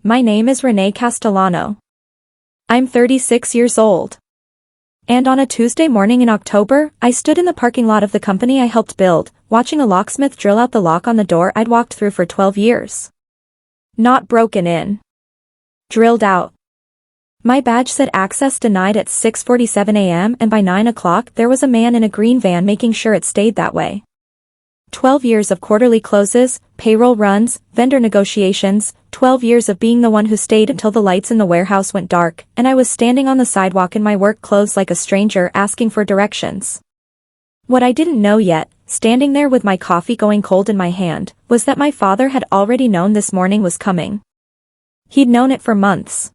My name is Renee Castellano. I'm 36 years old. And on a Tuesday morning in October, I stood in the parking lot of the company I helped build, watching a locksmith drill out the lock on the door I'd walked through for 12 years. Not broken in. Drilled out. My badge said access denied at 6:47 a.m. and by 9 o'clock there was a man in a green van making sure it stayed that way. 12 years of quarterly closes, payroll runs, vendor negotiations, 12 years of being the one who stayed until the lights in the warehouse went dark, and I was standing on the sidewalk in my work clothes like a stranger asking for directions. What I didn't know yet, standing there with my coffee going cold in my hand, was that my father had already known this morning was coming. He'd known it for months.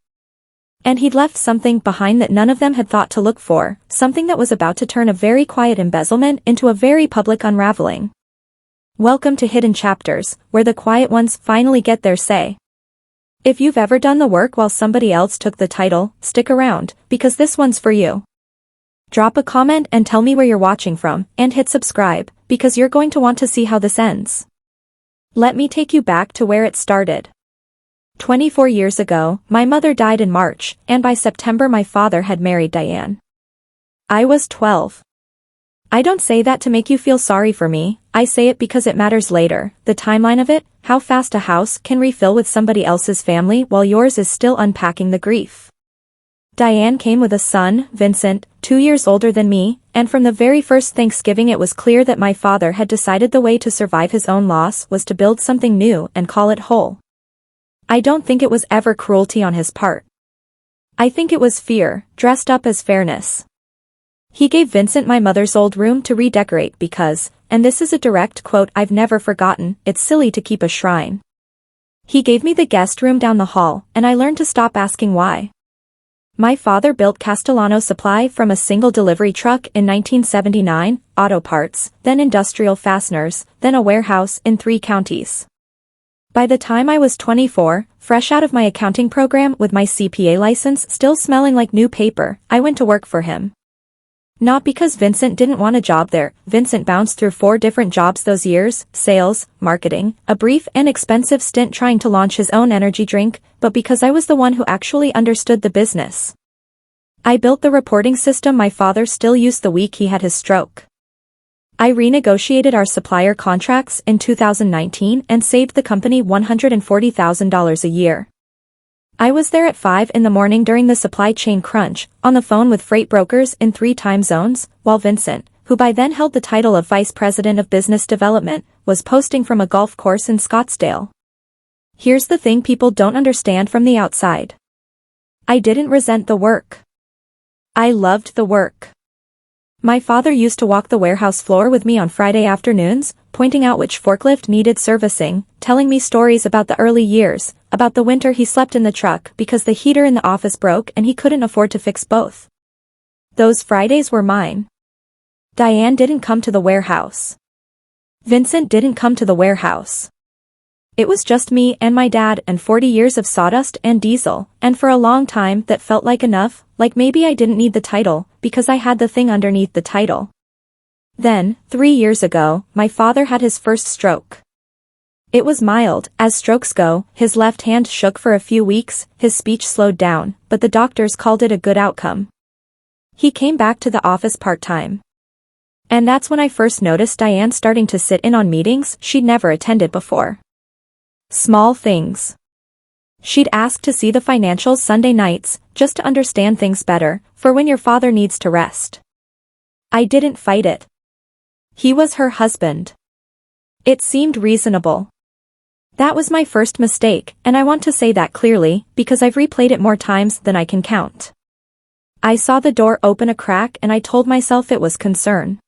And he'd left something behind that none of them had thought to look for, something that was about to turn a very quiet embezzlement into a very public unraveling. Welcome to Hidden Chapters, where the quiet ones finally get their say. If you've ever done the work while somebody else took the title, stick around, because this one's for you. Drop a comment and tell me where you're watching from, and hit subscribe, because you're going to want to see how this ends. Let me take you back to where it started. 24 years ago, my mother died in March, and by September my father had married Diane. I was 12. I don't say that to make you feel sorry for me, I say it because it matters later, the timeline of it, how fast a house can refill with somebody else's family while yours is still unpacking the grief. Diane came with a son, Vincent, 2 years older than me, and from the very first Thanksgiving it was clear that my father had decided the way to survive his own loss was to build something new and call it whole. I don't think it was ever cruelty on his part. I think it was fear, dressed up as fairness. He gave Vincent my mother's old room to redecorate because, and this is a direct quote I've never forgotten, it's silly to keep a shrine. He gave me the guest room down the hall, and I learned to stop asking why. My father built Castellano Supply from a single delivery truck in 1979, auto parts, then industrial fasteners, then a warehouse in 3 counties. By the time I was 24, fresh out of my accounting program with my CPA license still smelling like new paper, I went to work for him. Not because Vincent didn't want a job there, Vincent bounced through 4 different jobs those years, sales, marketing, a brief and expensive stint trying to launch his own energy drink, but because I was the one who actually understood the business. I built the reporting system my father still used the week he had his stroke. I renegotiated our supplier contracts in 2019 and saved the company $140,000 a year. I was there at 5 in the morning during the supply chain crunch, on the phone with freight brokers in 3 time zones, while Vincent, who by then held the title of Vice President of Business Development, was posting from a golf course in Scottsdale. Here's the thing people don't understand from the outside. I didn't resent the work. I loved the work. My father used to walk the warehouse floor with me on Friday afternoons, pointing out which forklift needed servicing, telling me stories about the early years, about the winter he slept in the truck because the heater in the office broke and he couldn't afford to fix both. Those Fridays were mine. Diane didn't come to the warehouse. Vincent didn't come to the warehouse. It was just me and my dad and 40 years of sawdust and diesel, and for a long time that felt like enough, like maybe I didn't need the title, because I had the thing underneath the title. Then, 3 years ago, my father had his first stroke. It was mild, as strokes go, his left hand shook for a few weeks, his speech slowed down, but the doctors called it a good outcome. He came back to the office part-time. And that's when I first noticed Diane starting to sit in on meetings she'd never attended before. Small things. She'd ask to see the financials Sunday nights, just to understand things better, for when your father needs to rest. I didn't fight it. He was her husband. It seemed reasonable. That was my first mistake, and I want to say that clearly, because I've replayed it more times than I can count. I saw the door open a crack and I told myself it was concern.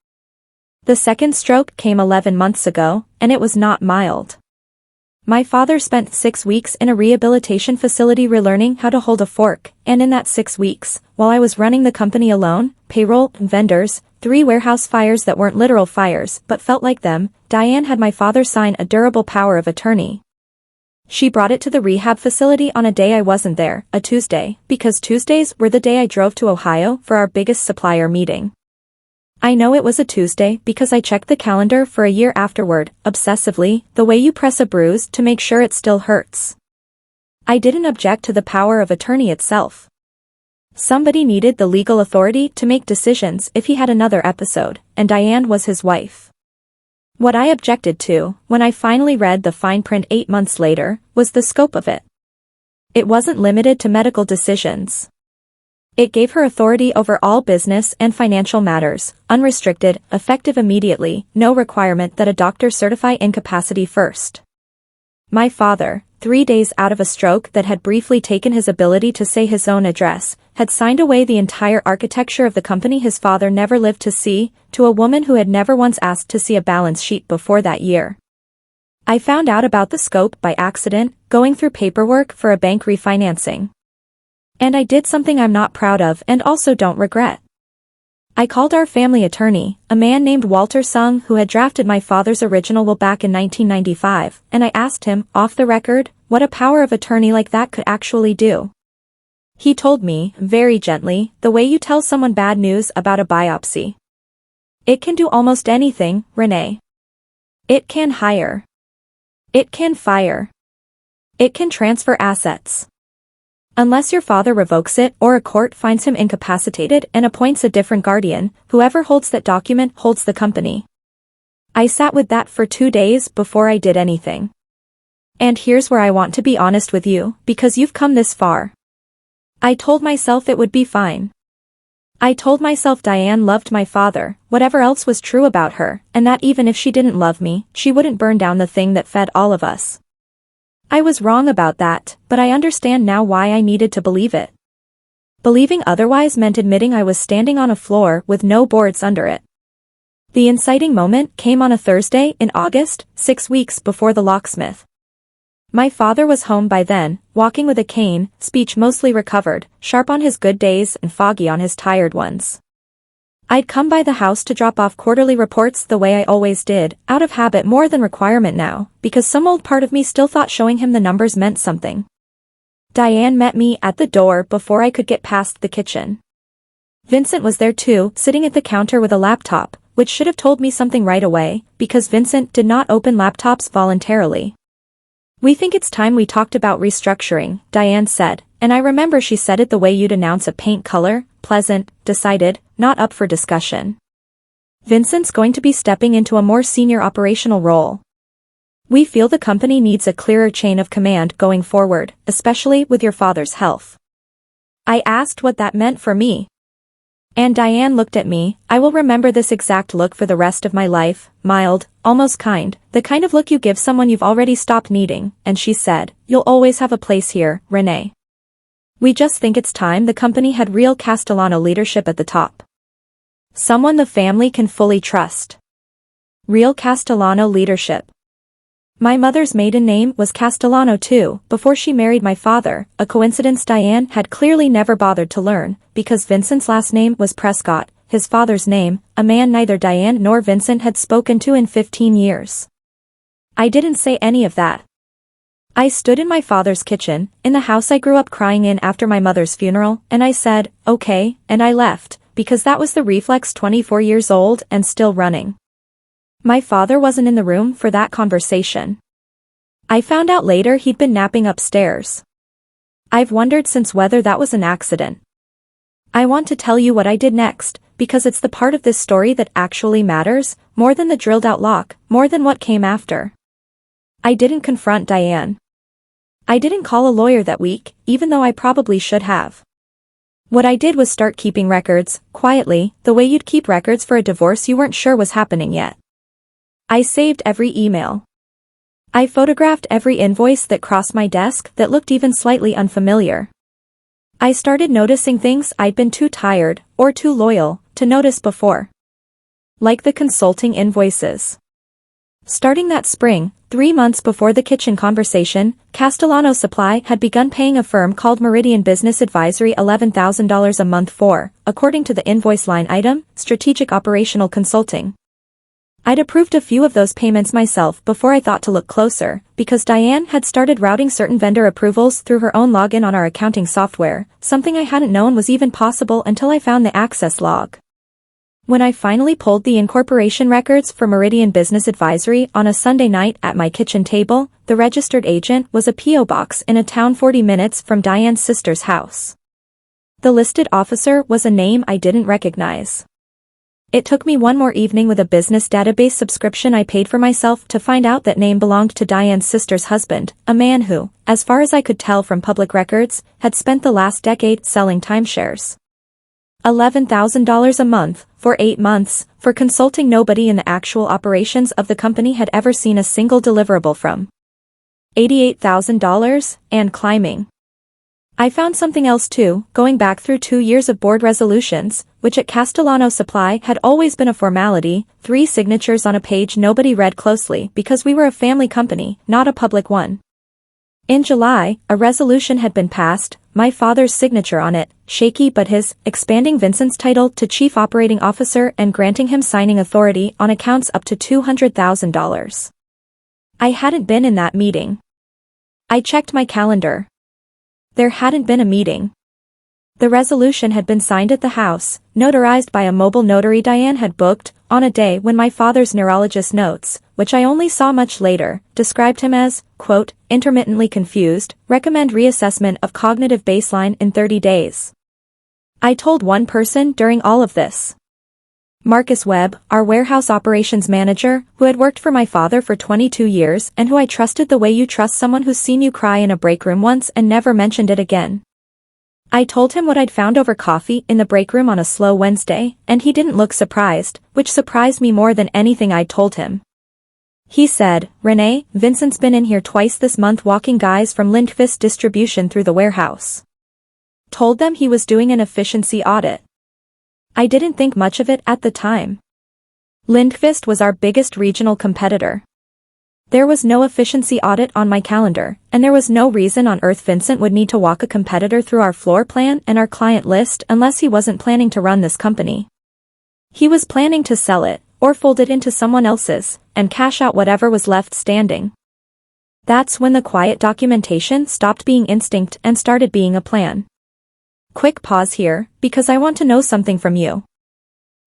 The second stroke came 11 months ago, and it was not mild. My father spent 6 weeks in a rehabilitation facility relearning how to hold a fork, and in that 6 weeks, while I was running the company alone, payroll, vendors, 3 warehouse fires that weren't literal fires but felt like them, Diane had my father sign a durable power of attorney. She brought it to the rehab facility on a day I wasn't there, a Tuesday, because Tuesdays were the day I drove to Ohio for our biggest supplier meeting. I know it was a Tuesday because I checked the calendar for a year afterward, obsessively, the way you press a bruise to make sure it still hurts. I didn't object to the power of attorney itself. Somebody needed the legal authority to make decisions if he had another episode, and Diane was his wife. What I objected to, when I finally read the fine print 8 months later, was the scope of it. It wasn't limited to medical decisions. It gave her authority over all business and financial matters, unrestricted, effective immediately, no requirement that a doctor certify incapacity first. My father, 3 days out of a stroke that had briefly taken his ability to say his own address, had signed away the entire architecture of the company his father never lived to see, to a woman who had never once asked to see a balance sheet before that year. I found out about the scope by accident, going through paperwork for a bank refinancing. And I did something I'm not proud of and also don't regret. I called our family attorney, a man named Walter Sung who had drafted my father's original will back in 1995, and I asked him, off the record, what a power of attorney like that could actually do. He told me, very gently, the way you tell someone bad news about a biopsy. It can do almost anything, Renee. It can hire. It can fire. It can transfer assets. Unless your father revokes it or a court finds him incapacitated and appoints a different guardian, whoever holds that document holds the company. I sat with that for 2 days before I did anything. And here's where I want to be honest with you, because you've come this far. I told myself it would be fine. I told myself Diane loved my father, whatever else was true about her, and that even if she didn't love me, she wouldn't burn down the thing that fed all of us. I was wrong about that, but I understand now why I needed to believe it. Believing otherwise meant admitting I was standing on a floor with no boards under it. The inciting moment came on a Thursday in August, 6 weeks before the locksmith. My father was home by then, walking with a cane, speech mostly recovered, sharp on his good days and foggy on his tired ones. I'd come by the house to drop off quarterly reports the way I always did, out of habit more than requirement now, because some old part of me still thought showing him the numbers meant something. Diane met me at the door before I could get past the kitchen. Vincent was there too, sitting at the counter with a laptop, which should have told me something right away, because Vincent did not open laptops voluntarily. We think it's time we talked about restructuring, Diane said, and I remember she said it the way you'd announce a paint color, pleasant, decided, not up for discussion. Vincent's going to be stepping into a more senior operational role. We feel the company needs a clearer chain of command going forward, especially with your father's health. I asked what that meant for me. And Diane looked at me. I will remember this exact look for the rest of my life, mild, almost kind, the kind of look you give someone you've already stopped needing, and she said, "You'll always have a place here, Renee. We just think it's time the company had real Castellano leadership at the top. Someone the family can fully trust. Real Castellano leadership." My mother's maiden name was Castellano too, before she married my father, a coincidence Diane had clearly never bothered to learn, because Vincent's last name was Prescott, his father's name, a man neither Diane nor Vincent had spoken to in 15 years. I didn't say any of that. I stood in my father's kitchen, in the house I grew up crying in after my mother's funeral, and I said, "Okay," and I left, because that was the reflex 24 years old and still running. My father wasn't in the room for that conversation. I found out later he'd been napping upstairs. I've wondered since whether that was an accident. I want to tell you what I did next, because it's the part of this story that actually matters, more than the drilled-out lock, more than what came after. I didn't confront Diane. I didn't call a lawyer that week, even though I probably should have. What I did was start keeping records, quietly, the way you'd keep records for a divorce you weren't sure was happening yet. I saved every email. I photographed every invoice that crossed my desk that looked even slightly unfamiliar. I started noticing things I'd been too tired, or too loyal, to notice before. Like the consulting invoices. Starting that spring, 3 months before the kitchen conversation, Castellano Supply had begun paying a firm called Meridian Business Advisory $11,000 a month for, according to the invoice line item, strategic operational consulting. I'd approved a few of those payments myself before I thought to look closer, because Diane had started routing certain vendor approvals through her own login on our accounting software, something I hadn't known was even possible until I found the access log. When I finally pulled the incorporation records for Meridian Business Advisory on a Sunday night at my kitchen table, the registered agent was a P.O. box in a town 40 minutes from Diane's sister's house. The listed officer was a name I didn't recognize. It took me one more evening with a business database subscription I paid for myself to find out that name belonged to Diane's sister's husband, a man who, as far as I could tell from public records, had spent the last decade selling timeshares. $11,000 a month, for 8 months, for consulting nobody in the actual operations of the company had ever seen a single deliverable from. $88,000, and climbing. I found something else too, going back through 2 years of board resolutions, which at Castellano Supply had always been a formality, 3 signatures on a page nobody read closely because we were a family company, not a public one. In July, a resolution had been passed, my father's signature on it, shaky but his, expanding Vincent's title to Chief Operating Officer and granting him signing authority on accounts up to $200,000. I hadn't been in that meeting. I checked my calendar. There hadn't been a meeting. The resolution had been signed at the house, notarized by a mobile notary Diane had booked, on a day when my father's neurologist notes, which I only saw much later, described him as, quote, intermittently confused, recommend reassessment of cognitive baseline in 30 days. I told one person during all of this. Marcus Webb, our warehouse operations manager, who had worked for my father for 22 years and who I trusted the way you trust someone who's seen you cry in a break room once and never mentioned it again. I told him what I'd found over coffee in the break room on a slow Wednesday, and he didn't look surprised, which surprised me more than anything I'd told him. He said, Renee, Vincent's been in here twice this month walking guys from Lindqvist Distribution through the warehouse. Told them he was doing an efficiency audit. I didn't think much of it at the time. Lindqvist was our biggest regional competitor. There was no efficiency audit on my calendar, and there was no reason on earth Vincent would need to walk a competitor through our floor plan and our client list unless he wasn't planning to run this company. He was planning to sell it, or fold it into someone else's, and cash out whatever was left standing. That's when the quiet documentation stopped being instinct and started being a plan. Quick pause here, because I want to know something from you.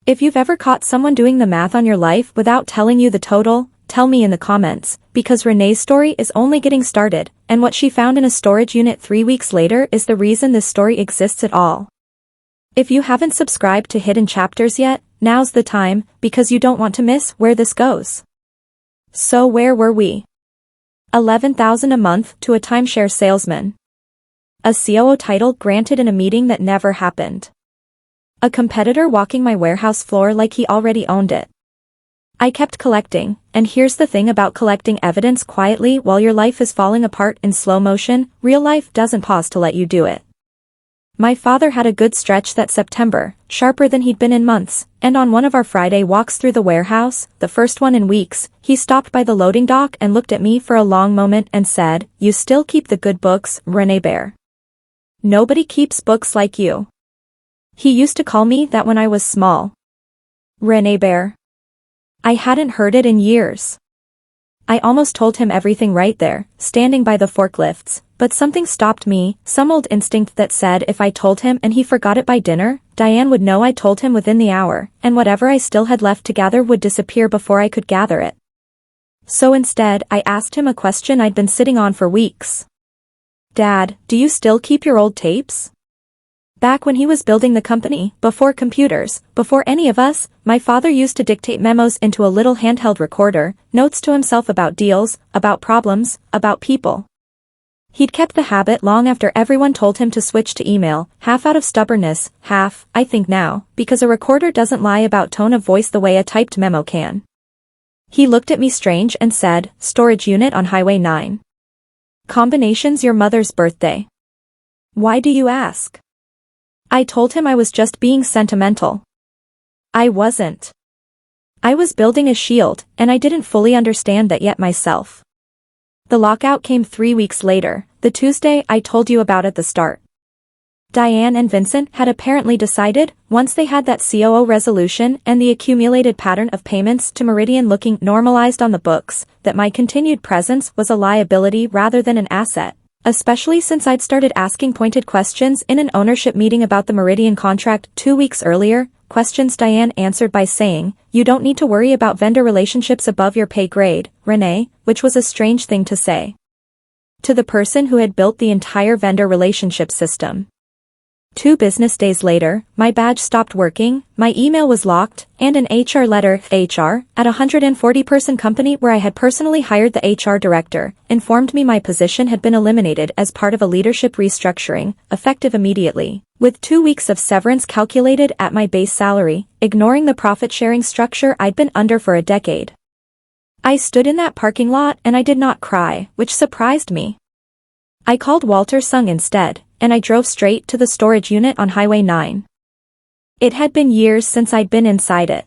If you've ever caught someone doing the math on your life without telling you the total, tell me in the comments, because Renee's story is only getting started, and what she found in a storage unit 3 weeks later is the reason this story exists at all. If you haven't subscribed to Hidden Chapters yet, now's the time, because you don't want to miss where this goes. So where were we? $11,000 a month to a timeshare salesman. A COO title granted in a meeting that never happened. A competitor walking my warehouse floor like he already owned it. I kept collecting, and here's the thing about collecting evidence quietly while your life is falling apart in slow motion, real life doesn't pause to let you do it. My father had a good stretch that September, sharper than he'd been in months, and on one of our Friday walks through the warehouse, the first one in weeks, he stopped by the loading dock and looked at me for a long moment and said, "You still keep the good books, Renee Bear. Nobody keeps books like you." He used to call me that when I was small. Renee Bear. I hadn't heard it in years. I almost told him everything right there, standing by the forklifts, but something stopped me, some old instinct that said if I told him and he forgot it by dinner, Diane would know I told him within the hour, and whatever I still had left to gather would disappear before I could gather it. So instead, I asked him a question I'd been sitting on for weeks. Dad, do you still keep your old tapes? Back when he was building the company, before computers, before any of us, my father used to dictate memos into a little handheld recorder, notes to himself about deals, about problems, about people. He'd kept the habit long after everyone told him to switch to email, half out of stubbornness, half, I think now, because a recorder doesn't lie about tone of voice the way a typed memo can. He looked at me strange and said, "Storage unit on Highway 9. Combinations your mother's birthday." Why do you ask? I told him I was just being sentimental. I wasn't. I was building a shield, and I didn't fully understand that yet myself. The lockout came 3 weeks later, the Tuesday I told you about at the start. Diane and Vincent had apparently decided, once they had that COO resolution and the accumulated pattern of payments to Meridian looking normalized on the books, that my continued presence was a liability rather than an asset, especially since I'd started asking pointed questions in an ownership meeting about the Meridian contract 2 weeks earlier, questions Diane answered by saying, "You don't need to worry about vendor relationships above your pay grade, Renee," which was a strange thing to say to the person who had built the entire vendor relationship system. 2 business days later, my badge stopped working, my email was locked, and an HR letter, HR, at a 140-person company where I had personally hired the HR director, informed me my position had been eliminated as part of a leadership restructuring, effective immediately, with 2 weeks of severance calculated at my base salary, ignoring the profit-sharing structure I'd been under for a decade. I stood in that parking lot and I did not cry, which surprised me. I called Walter Sung instead, and I drove straight to the storage unit on Highway 9. It had been years since I'd been inside it.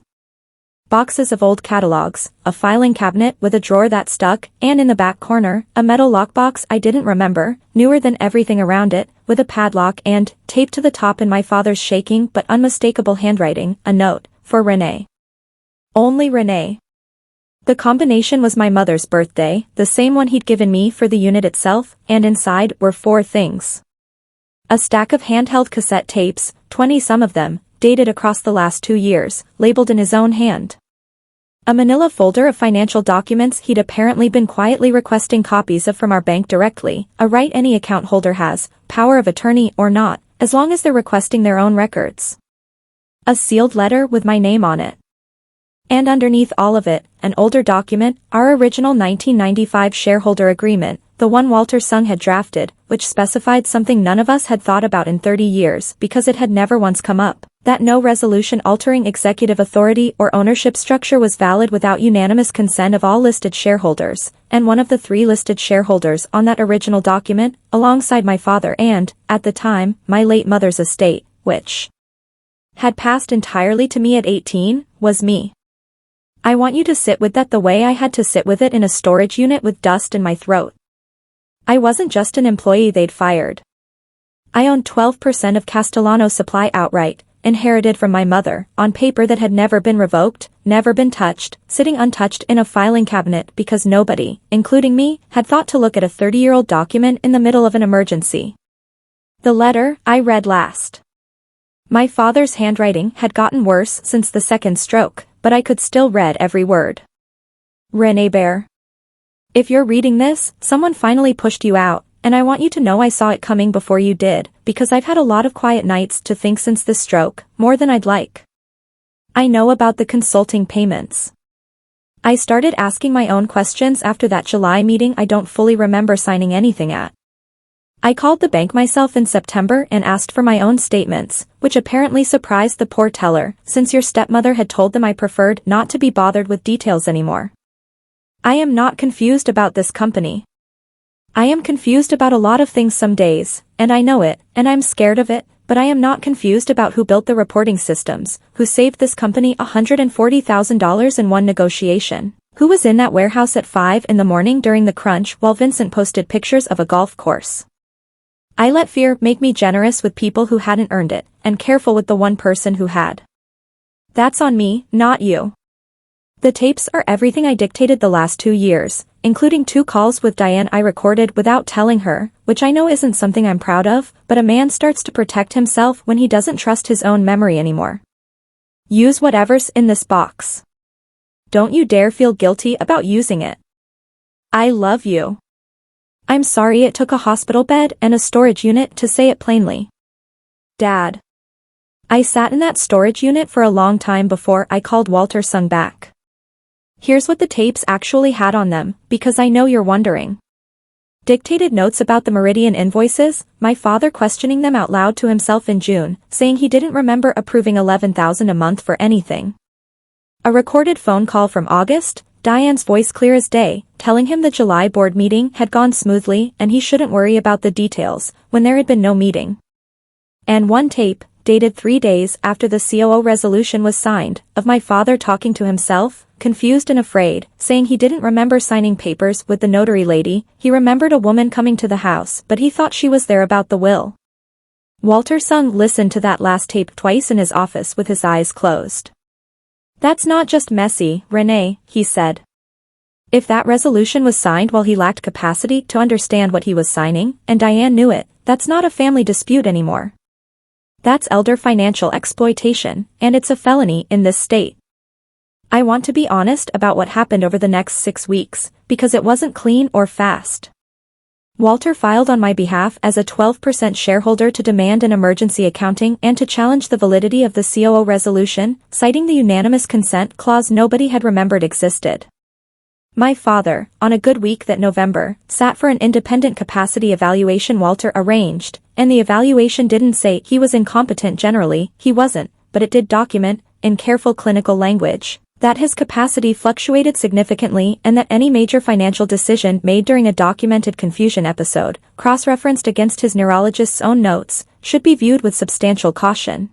Boxes of old catalogs, a filing cabinet with a drawer that stuck, and in the back corner, a metal lockbox I didn't remember, newer than everything around it, with a padlock and, taped to the top in my father's shaking but unmistakable handwriting, a note, for Renee. Only Renee. The combination was my mother's birthday, the same one he'd given me for the unit itself, and inside were 4 things. A stack of handheld cassette tapes, 20 some of them, dated across the last 2 years, labeled in his own hand. A manila folder of financial documents he'd apparently been quietly requesting copies of from our bank directly, a right any account holder has, power of attorney or not, as long as they're requesting their own records. A sealed letter with my name on it. And underneath all of it, an older document, our original 1995 shareholder agreement, the one Walter Sung had drafted, which specified something none of us had thought about in 30 years because it had never once come up, that no resolution altering executive authority or ownership structure was valid without unanimous consent of all listed shareholders, and one of the 3 listed shareholders on that original document, alongside my father and, at the time, my late mother's estate, which had passed entirely to me at 18, was me. I want you to sit with that the way I had to sit with it in a storage unit with dust in my throat. I wasn't just an employee they'd fired. I owned 12% of Castellano Supply outright, inherited from my mother, on paper that had never been revoked, never been touched, sitting untouched in a filing cabinet because nobody, including me, had thought to look at a 30-year-old document in the middle of an emergency. The letter I read last. My father's handwriting had gotten worse since the second stroke, but I could still read every word. Renee Bear. If you're reading this, someone finally pushed you out, and I want you to know I saw it coming before you did, because I've had a lot of quiet nights to think since this stroke, more than I'd like. I know about the consulting payments. I started asking my own questions after that July meeting I don't fully remember signing anything at. I called the bank myself in September and asked for my own statements, which apparently surprised the poor teller, since your stepmother had told them I preferred not to be bothered with details anymore. I am not confused about this company. I am confused about a lot of things some days, and I know it, and I'm scared of it, but I am not confused about who built the reporting systems, who saved this company $140,000 in one negotiation, who was in that warehouse at 5 in the morning during the crunch while Vincent posted pictures of a golf course. I let fear make me generous with people who hadn't earned it, and careful with the one person who had. That's on me, not you. The tapes are everything I dictated the last 2 years, including 2 calls with Diane I recorded without telling her, which I know isn't something I'm proud of, but a man starts to protect himself when he doesn't trust his own memory anymore. Use whatever's in this box. Don't you dare feel guilty about using it. I love you. I'm sorry it took a hospital bed and a storage unit to say it plainly. Dad. I sat in that storage unit for a long time before I called Walter Sung back. Here's what the tapes actually had on them, because I know you're wondering. Dictated notes about the Meridian invoices, my father questioning them out loud to himself in June, saying he didn't remember approving $11,000 a month for anything. A recorded phone call from August, Diane's voice clear as day, telling him the July board meeting had gone smoothly and he shouldn't worry about the details, when there had been no meeting. And one tape, dated 3 days after the COO resolution was signed, of my father talking to himself, confused and afraid, saying he didn't remember signing papers with the notary lady, he remembered a woman coming to the house but he thought she was there about the will. Walter Sung listened to that last tape twice in his office with his eyes closed. That's not just messy, Renee, he said. If that resolution was signed while he lacked capacity to understand what he was signing, and Diane knew it, that's not a family dispute anymore. That's elder financial exploitation, and it's a felony in this state. I want to be honest about what happened over the next 6 weeks, because it wasn't clean or fast. Walter filed on my behalf as a 12% shareholder to demand an emergency accounting and to challenge the validity of the COO resolution, citing the unanimous consent clause nobody had remembered existed. My father, on a good week that November, sat for an independent capacity evaluation Walter arranged, and the evaluation didn't say he was incompetent generally, he wasn't, but it did document, in careful clinical language, that his capacity fluctuated significantly and that any major financial decision made during a documented confusion episode, cross-referenced against his neurologist's own notes, should be viewed with substantial caution.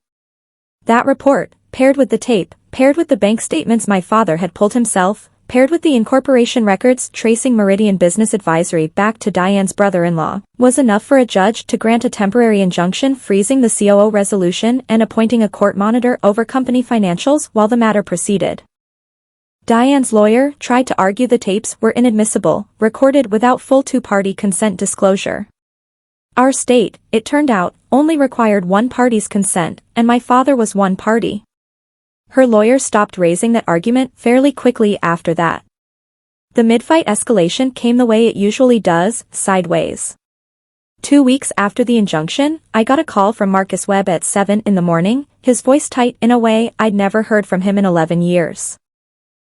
That report, paired with the tape, paired with the bank statements my father had pulled himself, paired with the incorporation records tracing Meridian Business Advisory back to Diane's brother-in-law, was enough for a judge to grant a temporary injunction freezing the COO resolution and appointing a court monitor over company financials while the matter proceeded. Diane's lawyer tried to argue the tapes were inadmissible, recorded without full two-party consent disclosure. Our state, it turned out, only required one party's consent, and my father was one party. Her lawyer stopped raising that argument fairly quickly after that. The mid-fight escalation came the way it usually does, sideways. 2 weeks after the injunction, I got a call from Marcus Webb at 7 in the morning, his voice tight in a way I'd never heard from him in 11 years.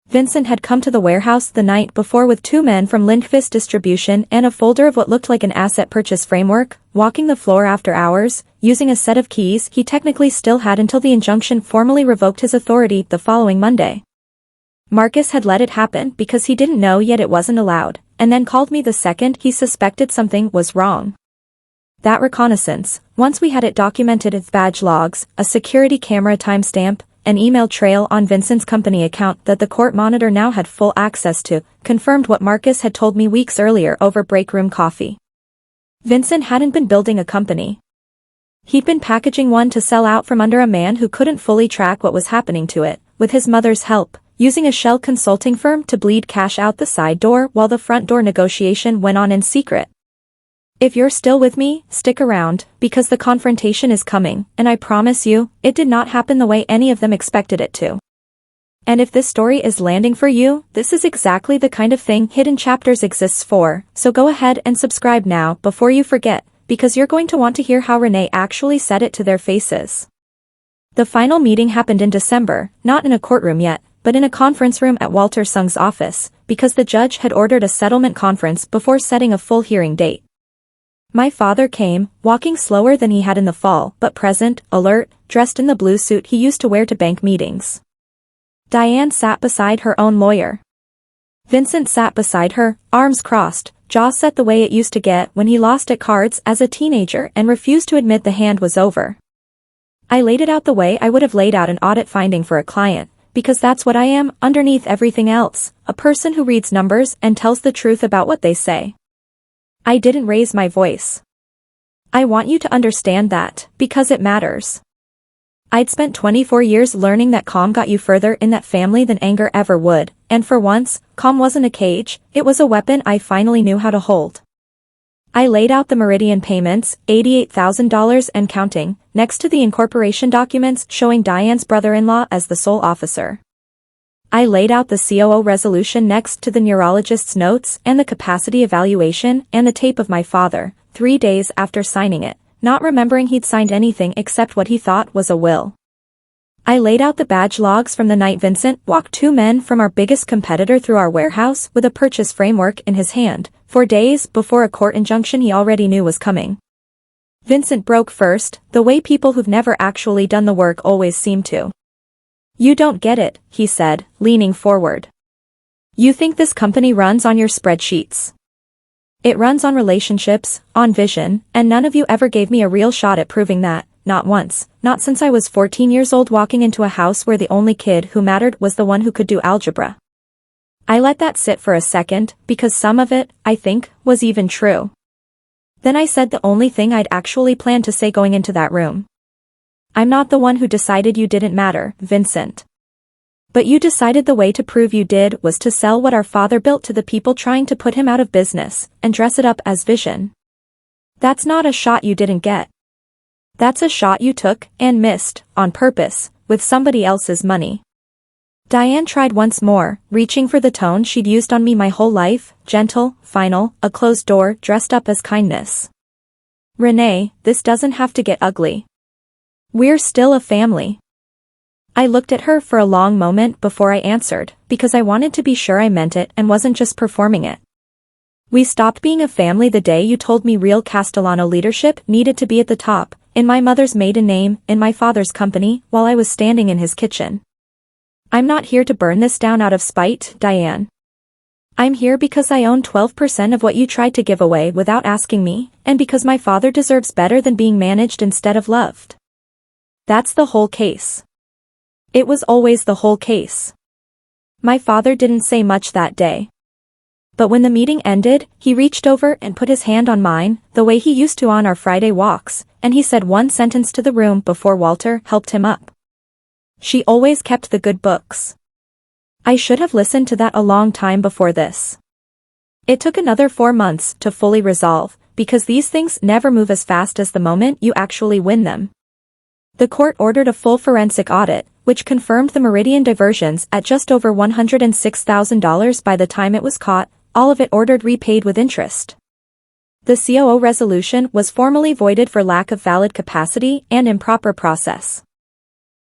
Vincent had come to the warehouse the night before with 2 men from Lindqvist Distribution and a folder of what looked like an asset purchase framework, walking the floor after hours, using a set of keys he technically still had until the injunction formally revoked his authority the following Monday. Marcus had let it happen because he didn't know yet it wasn't allowed, and then called me the second he suspected something was wrong. That reconnaissance, once we had it documented with badge logs, a security camera timestamp, an email trail on Vincent's company account that the court monitor now had full access to, confirmed what Marcus had told me weeks earlier over break room coffee. Vincent hadn't been building a company. He'd been packaging one to sell out from under a man who couldn't fully track what was happening to it, with his mother's help, using a shell consulting firm to bleed cash out the side door while the front door negotiation went on in secret. If you're still with me, stick around, because the confrontation is coming, and I promise you, it did not happen the way any of them expected it to. And if this story is landing for you, this is exactly the kind of thing Hidden Chapters exists for, so go ahead and subscribe now before you forget, because you're going to want to hear how Renee actually said it to their faces. The final meeting happened in December, not in a courtroom yet, but in a conference room at Walter Sung's office, because the judge had ordered a settlement conference before setting a full hearing date. My father came, walking slower than he had in the fall, but present, alert, dressed in the blue suit he used to wear to bank meetings. Diane sat beside her own lawyer. Vincent sat beside her, arms crossed, jaw set the way it used to get when he lost at cards as a teenager and refused to admit the hand was over. I laid it out the way I would have laid out an audit finding for a client, because that's what I am, underneath everything else, a person who reads numbers and tells the truth about what they say. I didn't raise my voice. I want you to understand that, because it matters. I'd spent 24 years learning that calm got you further in that family than anger ever would, and for once, calm wasn't a cage, it was a weapon I finally knew how to hold. I laid out the Meridian payments, $88,000 and counting, next to the incorporation documents showing Diane's brother-in-law as the sole officer. I laid out the COO resolution next to the neurologist's notes and the capacity evaluation and the tape of my father, 3 days after signing it, not remembering he'd signed anything except what he thought was a will. I laid out the badge logs from the night Vincent walked 2 men from our biggest competitor through our warehouse with a purchase framework in his hand, 4 days before a court injunction he already knew was coming. Vincent broke first, the way people who've never actually done the work always seem to. You don't get it, he said, leaning forward. You think this company runs on your spreadsheets. It runs on relationships, on vision, and none of you ever gave me a real shot at proving that, not once, not since I was 14 years old walking into a house where the only kid who mattered was the one who could do algebra. I let that sit for a second, because some of it, I think, was even true. Then I said the only thing I'd actually planned to say going into that room. I'm not the one who decided you didn't matter, Vincent. But you decided the way to prove you did was to sell what our father built to the people trying to put him out of business, and dress it up as vision. That's not a shot you didn't get. That's a shot you took and missed, on purpose, with somebody else's money. Diane tried once more, reaching for the tone she'd used on me my whole life, gentle, final, a closed door dressed up as kindness. Renee, this doesn't have to get ugly. We're still a family. I looked at her for a long moment before I answered, because I wanted to be sure I meant it and wasn't just performing it. We stopped being a family the day you told me real Castellano leadership needed to be at the top, in my mother's maiden name, in my father's company, while I was standing in his kitchen. I'm not here to burn this down out of spite, Diane. I'm here because I own 12% of what you tried to give away without asking me, and because my father deserves better than being managed instead of loved. That's the whole case. It was always the whole case. My father didn't say much that day. But when the meeting ended, he reached over and put his hand on mine, the way he used to on our Friday walks, and he said one sentence to the room before Walter helped him up. She always kept the good books. I should have listened to that a long time before this. It took another 4 months to fully resolve, because these things never move as fast as the moment you actually win them. The court ordered a full forensic audit, which confirmed the Meridian diversions at just over $106,000 by the time it was caught, all of it ordered repaid with interest. The COO resolution was formally voided for lack of valid capacity and improper process.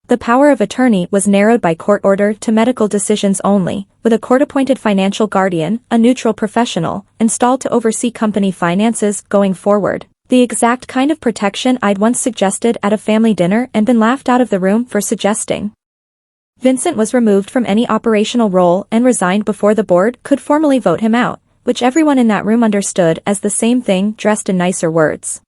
The power of attorney was narrowed by court order to medical decisions only, with a court-appointed financial guardian, a neutral professional, installed to oversee company finances going forward. The exact kind of protection I'd once suggested at a family dinner and been laughed out of the room for suggesting. Vincent was removed from any operational role and resigned before the board could formally vote him out, which everyone in that room understood as the same thing dressed in nicer words.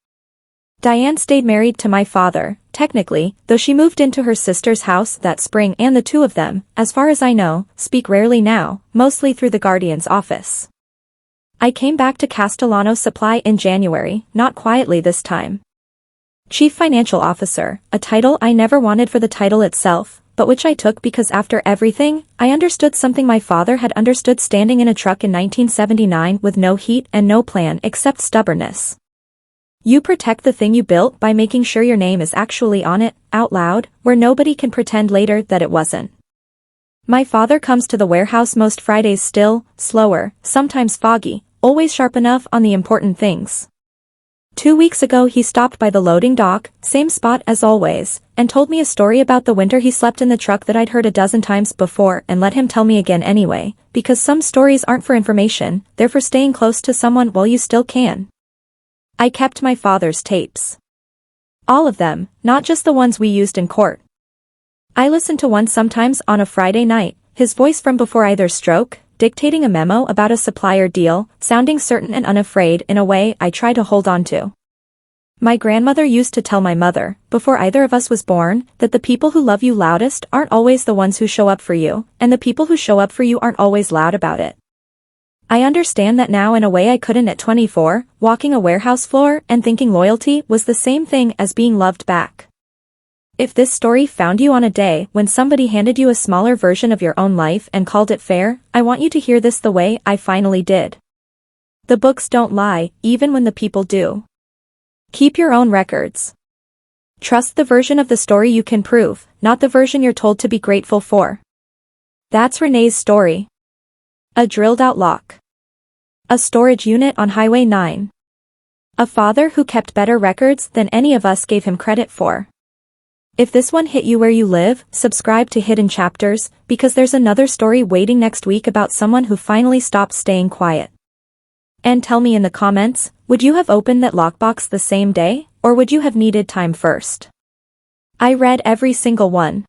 Diane stayed married to my father, technically, though she moved into her sister's house that spring, and the two of them, as far as I know, speak rarely now, mostly through the guardian's office. I came back to Castellano Supply in January, not quietly this time. Chief Financial Officer, a title I never wanted for the title itself, but which I took because after everything, I understood something my father had understood standing in a truck in 1979 with no heat and no plan except stubbornness. You protect the thing you built by making sure your name is actually on it, out loud, where nobody can pretend later that it wasn't. My father comes to the warehouse most Fridays still, slower, sometimes foggy, always sharp enough on the important things. 2 weeks ago he stopped by the loading dock, same spot as always, and told me a story about the winter he slept in the truck that I'd heard a dozen times before and let him tell me again anyway, because some stories aren't for information, they're for staying close to someone while you still can. I kept my father's tapes. All of them, not just the ones we used in court. I listened to one sometimes on a Friday night, his voice from before either stroke, dictating a memo about a supplier deal, sounding certain and unafraid in a way I try to hold on to. My grandmother used to tell my mother, before either of us was born, that the people who love you loudest aren't always the ones who show up for you, and the people who show up for you aren't always loud about it. I understand that now in a way I couldn't at 24, walking a warehouse floor and thinking loyalty was the same thing as being loved back. If this story found you on a day when somebody handed you a smaller version of your own life and called it fair, I want you to hear this the way I finally did. The books don't lie, even when the people do. Keep your own records. Trust the version of the story you can prove, not the version you're told to be grateful for. That's Renee's story. A drilled-out lock. A storage unit on Highway 9. A father who kept better records than any of us gave him credit for. If this one hit you where you live, subscribe to Hidden Chapters, because there's another story waiting next week about someone who finally stopped staying quiet. And tell me in the comments, would you have opened that lockbox the same day, or would you have needed time first? I read every single one.